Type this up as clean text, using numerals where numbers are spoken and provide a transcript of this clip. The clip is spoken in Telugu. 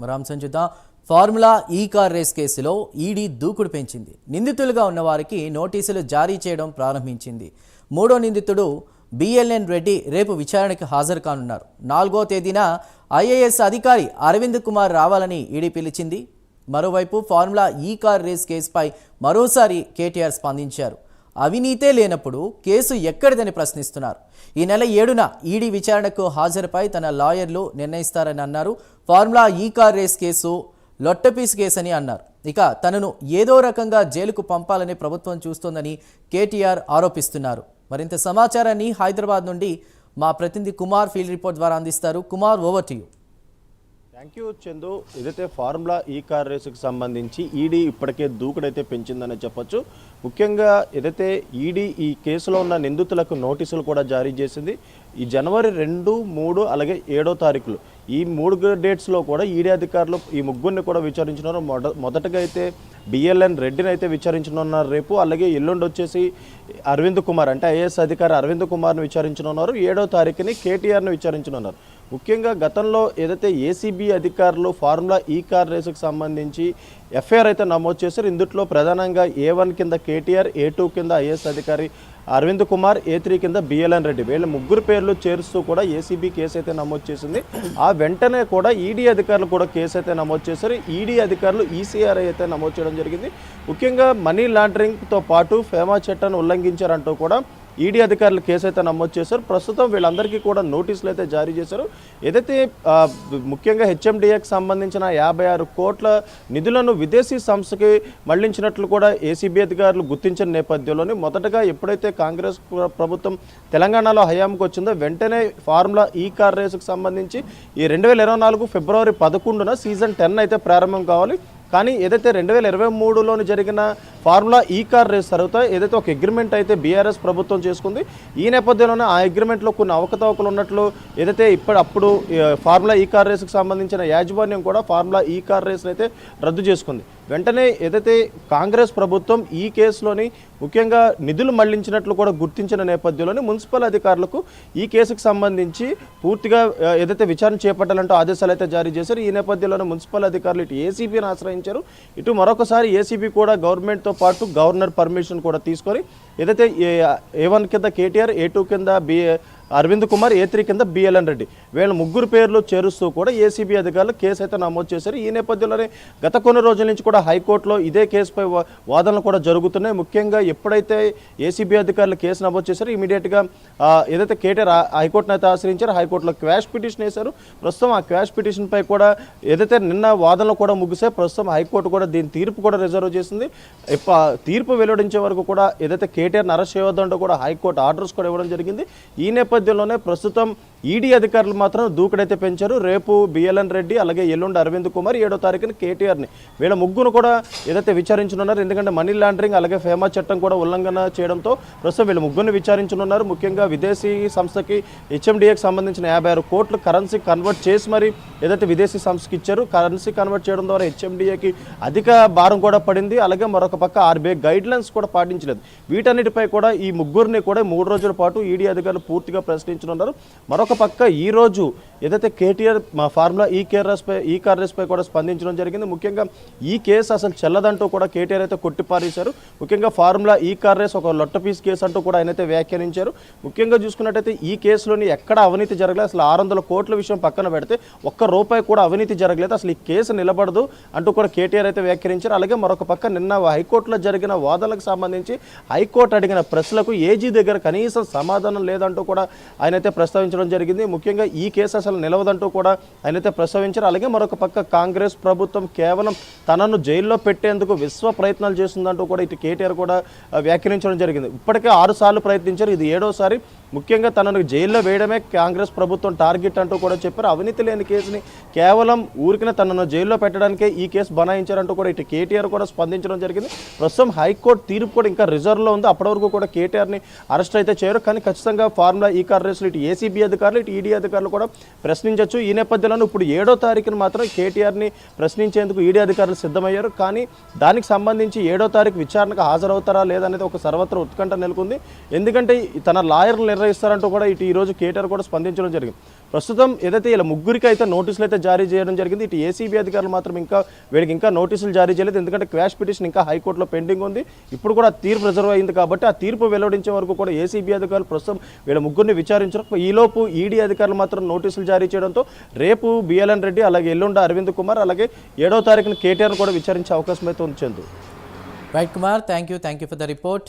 మరో అంశం చూద్దాం. ఫార్ములా ఈ కార్ రేస్ కేసులో ఈడీ దూకుడు పెంచింది. నిందితులుగా ఉన్న వారికి నోటీసులు జారీ చేయడం ప్రారంభించింది. మూడో నిందితుడు బిఎల్ఎన్ రెడ్డి రేపు విచారణకు హాజరు కానున్నారు. 4వ తేదీన ఐఏఎస్ అధికారి అరవింద్ కుమార్ రావాలని ఈడీ పిలిచింది. మరోవైపు ఫార్ములా ఈ కార్ రేస్ కేసుపై మరోసారి కేటీఆర్ స్పందించారు. అవినీతే లేనప్పుడు కేసు ఎక్కడిదని ప్రశ్నిస్తున్నారు. ఈ నెల 7న ఈడీ విచారణకు హాజరుపై తన లాయర్లు నిర్ణయిస్తారని అన్నారు. ఫార్ములా ఈ కార్ రేస్ కేసు లొట్టపీస్ కేసు అని అన్నారు. ఇక తనను ఏదో రకంగా జైలుకు పంపాలని ప్రభుత్వం చూస్తోందని కేటీఆర్ ఆరోపిస్తున్నారు. మరింత సమాచారాన్ని హైదరాబాద్ నుండి మా ప్రతినిధి కుమార్ ఫీల్డ్ రిపోర్ట్ ద్వారా అందిస్తారు. Kumar, over to you. Thank you Chandu. ఏదైతే ఫార్ములా ఈ కార్ రేసుకు సంబంధించి ఈడీ ఇప్పటికే దూకుడైతే పెంచిందని చెప్పొచ్చు. ముఖ్యంగా ఏదైతే ఈడీ ఈ కేసులో ఉన్న నిందితులకు నోటీసులు కూడా జారీ చేసింది. ఈ జనవరి 2, 3 అలాగే 7వ తారీఖులు ఈ 3 డేట్స్లో కూడా ఈడీ అధికారులు ఈ ముగ్గురిని కూడా విచారించున్నారు. మొదటగా అయితే బిఎల్ఎన్ రెడ్డిని అయితే విచారించనున్నారు రేపు. అలాగే ఎల్లుండి వచ్చేసి అరవింద్ కుమార్ అంటే ఐఏఎస్ అధికారి అరవింద్ కుమార్ని విచారించనున్నారు. 7వ తారీఖుని కేటీఆర్ని విచారించనున్నారు. ముఖ్యంగా గతంలో ఏదైతే ఏసీబీ అధికారులు ఫార్ములా ఈ కార్ రేసుకు సంబంధించి ఎఫ్ఐఆర్ అయితే నమోదు చేశారు. ఇందులో ప్రధానంగా A1 కింద కేటీఆర్, A2 కింద ఐఏఎస్ అధికారి అరవింద్ కుమార్, A3 కింద బిఎల్ఎన్ రెడ్డి వీళ్ళ ముగ్గురు పేర్లు చేరుస్తూ కూడా ఏసీబీ కేసు అయితే నమోదు చేసింది. ఆ వెంటనే కూడా ఈడీ అధికారులు కూడా కేసు అయితే నమోదు చేశారు. ఈడీ అధికారులు ఈసీఆర్ఐ అయితే నమోదు చేయడం జరిగింది. ముఖ్యంగా మనీ లాండరింగ్తో పాటు ఫేమా చట్టాన్ని ఉల్లంఘించారంటూ కూడా ఈడీ అధికారులు కేసు అయితే నమోదు చేశారు. ప్రస్తుతం వీళ్ళందరికీ కూడా నోటీసులు అయితే జారీ చేశారు. ఏదైతే ముఖ్యంగా హెచ్ఎండిఏకి సంబంధించిన 56 కోట్ల నిధులను విదేశీ సంస్థకి మళ్లించినట్లు కూడా ఏసీబీ అధికారులు గుర్తించిన నేపథ్యంలోనే మొదటగా ఎప్పుడైతే కాంగ్రెస్ ప్రభుత్వం తెలంగాణలో హయాంకు వచ్చిందో వెంటనే ఫార్ములా ఈ కార్ రేసుకు సంబంధించి ఈ 2024 ఫిబ్రవరి 11న సీజన్ 10 అయితే ప్రారంభం కావాలి. కానీ ఏదైతే 2023లోని జరిగిన ఫార్ములా ఈ కార్ రేస్ తర్వాత ఏదైతే ఒక అగ్రిమెంట్ అయితే బీఆర్ఎస్ ప్రభుత్వం చేసుకుంది. ఈ నేపథ్యంలోనే ఆ అగ్రిమెంట్లో కొన్ని అవకతవకలు ఉన్నట్లు ఏదైతే అప్పుడు ఫార్ములా ఈ కార్ రేసుకు సంబంధించిన యాజమాన్యం కూడా ఫార్ములా ఈ కార్ రేస్ని అయితే రద్దు చేసుకుంది. వెంటనే ఏదైతే కాంగ్రెస్ ప్రభుత్వం ఈ కేసులోని ముఖ్యంగా నిధులు మళ్లించినట్లు కూడా గుర్తించిన నేపథ్యంలోనే మున్సిపల్ అధికారులకు ఈ కేసుకు సంబంధించి పూర్తిగా ఏదైతే విచారణ చేపట్టాలంటూ ఆదేశాలు అయితే జారీ చేశారు. ఈ నేపథ్యంలోనే మున్సిపల్ అధికారులు ఇటు ఏసీబీని ఆశ్రయించారు. ఇటు మరొకసారి ఏసీబీ కూడా గవర్నమెంట్తో పాటు గవర్నర్ పర్మిషన్ కూడా తీసుకొని ఏదైతే A1 కింద కేటీఆర్, A2 కింద అరవింద్ కుమార్, A3 కింద బిఎల్ఎన్ రెడ్డి వీళ్ళ ముగ్గురు పేర్లు చేరుస్తూ కూడా ఏసీబీ అధికారులు కేసు అయితే నమోదు చేశారు. ఈ నేపథ్యంలోనే గత కొన్ని రోజుల నుంచి కూడా హైకోర్టులో ఇదే కేసుపై వాదనలు కూడా జరుగుతున్నాయి. ముఖ్యంగా ఎప్పుడైతే ఏసీబీ అధికారులు కేసు నమోదు చేశారో ఇమీడియట్గా ఏదైతే కేటీఆర్ హైకోర్టును అయితే ఆశ్రయించారో హైకోర్టులో క్వాష్ పిటిషన్ వేశారు. ప్రస్తుతం ఆ క్వాష్ పిటిషన్పై కూడా ఏదైతే నిన్న వాదనలు కూడా ముగిసే ప్రస్తుతం హైకోర్టు కూడా దీని తీర్పు కూడా రిజర్వ్ చేసింది. తీర్పు వెలువడించే వరకు కూడా ఏదైతే కేటీఆర్ని అరెస్ట్ చేయవద్దంటూ కూడా హైకోర్టు ఆర్డర్స్ కూడా ఇవ్వడం జరిగింది. ఈ నేపథ్యంలోనే ప్రస్తుతం ఈడీ అధికారులు మాత్రం దూకుడైతే పెంచారు. రేపు బిఎల్ఎన్ రెడ్డి అలాగే ఎల్లుండి అరవింద్ కుమార్, 7వ తారీఖున కేటీఆర్ని వీళ్ళ ముగ్గురు కూడా ఏదైతే విచారించనున్నారు. ఎందుకంటే మనీ లాండరింగ్ అలాగే ఫేమా చట్టం కూడా ఉల్లంఘన చేయడంతో ప్రస్తుతం వీళ్ళ ముగ్గురిని విచారించనున్నారు. ముఖ్యంగా విదేశీ సంస్థకి హెచ్ఎండిఏకి సంబంధించిన 56 కోట్లు కరెన్సీ కన్వర్ట్ చేసి మరి ఏదైతే విదేశీ సంస్థకి ఇచ్చారు. కరెన్సీ కన్వర్ట్ చేయడం ద్వారా హెచ్ఎండిఏకి అధిక భారం కూడా పడింది. అలాగే మరొక పక్క ఆర్బీఐ గైడ్లైన్స్ కూడా పాటించలేదు. వీటన్నిటిపై కూడా ఈ ముగ్గురిని కూడా 3 రోజుల పాటు ఈడీ అధికారులు పూర్తిగా ప్రశ్నించనున్నారు. మరొక పక్క ఈ రోజు ఏదైతే కేటీఆర్ ఫార్ములా ఈ కార్ రేస్పై కూడా స్పందించడం జరిగింది. ముఖ్యంగా ఈ కేసు అసలు చెల్లదంటూ కూడా కేటీఆర్ అయితే కొట్టిపారేశారు. ముఖ్యంగా ఫార్ములా ఈ కార్ రేస్ ఒక లొట్టపీస్ కేసు అంటూ కూడా ఆయన అయితే వ్యాఖ్యానించారు. ముఖ్యంగా చూసుకున్నట్టయితే ఈ కేసులోని ఎక్కడ అవినీతి జరగలేదు. అసలు 600 కోట్ల విషయం పక్కన పెడితే ₹1 కూడా అవినీతి జరగలేదు. అసలు ఈ కేసు నిలబడదు అంటూ కూడా కేటీఆర్ అయితే వ్యాఖ్యానించారు. అలాగే మరొక పక్క నిన్న హైకోర్టులో జరిగిన వాదనలకు సంబంధించి హైకోర్టు అడిగిన ప్రశ్నలకు ఏజీ దగ్గర కనీసం సమాధానం లేదంటూ కూడా ఆయన అయితే ప్రస్తావించడం జరిగింది. ముఖ్యంగా ఈ కేసు అసలు నిలవదంటూ కూడా ఆయన అయితే ప్రస్తావించారు. అలాగే మరొక పక్క కాంగ్రెస్ ప్రభుత్వం కేవలం తనను జైల్లో పెట్టేందుకు విశ్వ ప్రయత్నాలు చేస్తుందంటూ కూడా ఇటు కేటీఆర్ కూడా వ్యాఖ్యానించడం జరిగింది. ఇప్పటికే 6 సార్లు ప్రయత్నించారు, ఇది 7వసారి. ముఖ్యంగా తనను జైల్లో వేయడమే కాంగ్రెస్ ప్రభుత్వం టార్గెట్ అంటూ కూడా చెప్పారు. అవినీతి లేని కేసుని కేవలం ఊరికిన తనను జైల్లో పెట్టడానికే ఈ కేసు బనాయించారంటూ కూడా ఇటు కేటీఆర్ కూడా స్పందించడం జరిగింది. ప్రస్తుతం హైకోర్టు తీర్పు కూడా ఇంకా రిజర్వ్లో ఉంది. అప్పటి వరకు కూడా కేటీఆర్ని అరెస్ట్ అయితే చేయరు. కానీ ఖచ్చితంగా ఫార్ములా ఈ కార్ రేసులు ఇటు ఏసీబీ అధికారులు ఇటు ఈడీ అధికారులు కూడా ప్రశ్నించవచ్చు. ఈ నేపథ్యంలో ఇప్పుడు 7వ తారీఖున మాత్రం కేటీఆర్ని ప్రశ్నించేందుకు ఈడీ అధికారులు సిద్ధమయ్యారు. కానీ దానికి సంబంధించి 7వ తారీఖు విచారణకు హాజరవుతారా లేదనేది ఒక సర్వత్రా ఉత్కంఠ నెలకొంది. ఎందుకంటే తన లాయర్లు నిర్వహిస్తారంటూ కూడా ఇటు ఈరోజు కేటీఆర్ కూడా స్పందించడం జరిగింది. ప్రస్తుతం ఏదైతే ఇలా ముగ్గురికి అయితే నోటీసులు అయితే జారీ చేయడం జరిగింది. ఇటు ఏసీబీ అధికారులు మాత్రం వీడికి ఇంకా నోటీసులు జారీ చేయలేదు. ఎందుకంటే క్వాష్ పిటిషన్ ఇంకా హైకోర్టులో పెండింగ్ ఉంది. ఇప్పుడు కూడా తీర్పు రిజర్వ్ అయింది కాబట్టి ఆ తీర్పు వెల్లడించే వరకు కూడా ఏసీబీ అధికారులు ప్రస్తుతం వీళ్ళ ముగ్గురిని విచారించారు. ఈలోపు ఈడీ అధికారులు మాత్రం నోటీసులు జారీ చేయడంతో రేపు బిఎల్ఎన్ రెడ్డి, అలాగే ఎల్లుండ అరవింద్ కుమార్, అలాగే 7వ తారీఖున కేటీఆర్ కూడా విచారించే అవకాశం అయితే ఉంది Chandu. Right Kumar, thank you for the report.